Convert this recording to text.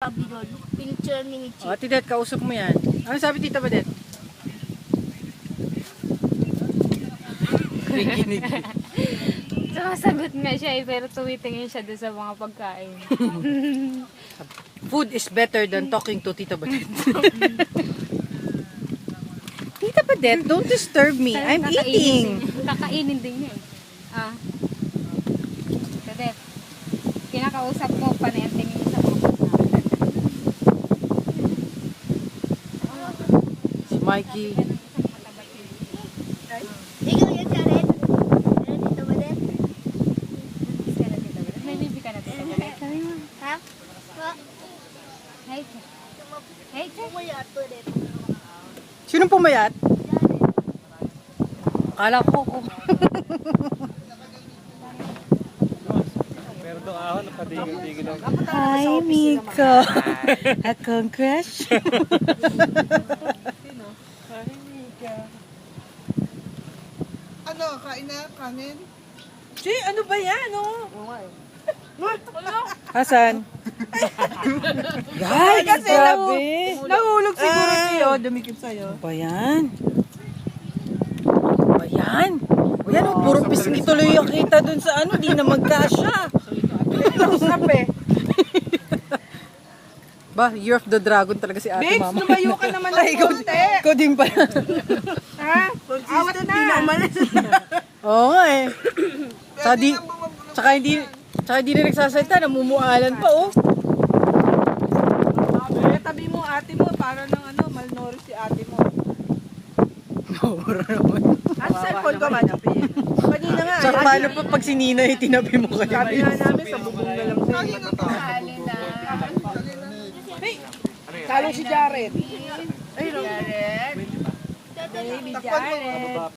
Abidol. Picture ni Michi. O, Tidet, kausap mo yan. Ano sabi Tita Badet? Kikinig. Sumasagot nga siya pero tumitingin siya doon sa mga pagkain. Food is better than talking to Tita Badet. Tita Badet, don't disturb me. I'm eating. Kakainin din niya eh. Ah. Kadet, kinakausap mo pa na yung tingin sa mga pagkain. Si Mikey. Ikaw yan, Karen. Ano, Tito Badet? Bibis ka na dito. May bibi ka na dito. Sabi mo. Ha? Ha? Hey, hey, Kumaya to din. Sinong pumayat? Akala ko. Pero doon ako, napadigil-digil lang. Hi, Miko. Akong crush. Ano, kain na? Kanin? Si, ano ba yan, oh? Hasan? Guys, grabe. Nahulog siguro siyo. Dumikip sa'yo. Ano ba yan? Ano ba yan? O yan, oh, puro pisngi tuloy yung kita dun sa ano, di na magkasya. Usap eh. Ba, Year of the Dragon talaga si ate Babes, mama. lumayo ka naman ng Ay, konti. ikaw din pala. Ha? Awat na. Oo nga eh. Tsaka hindi na nagsasalita, namumualan pa oh. Tabi mo ate mo, para ng ano, malnourished si ate mo. Mawara naman. At cellphone ko man. Kanina nga. Tsaka paano pa pag si Ninay, tinabi mo kayo? Sabi nga namin, sa bubong na lang sa'yo. Talo si Jared. Ay, Jared. Baby Jared.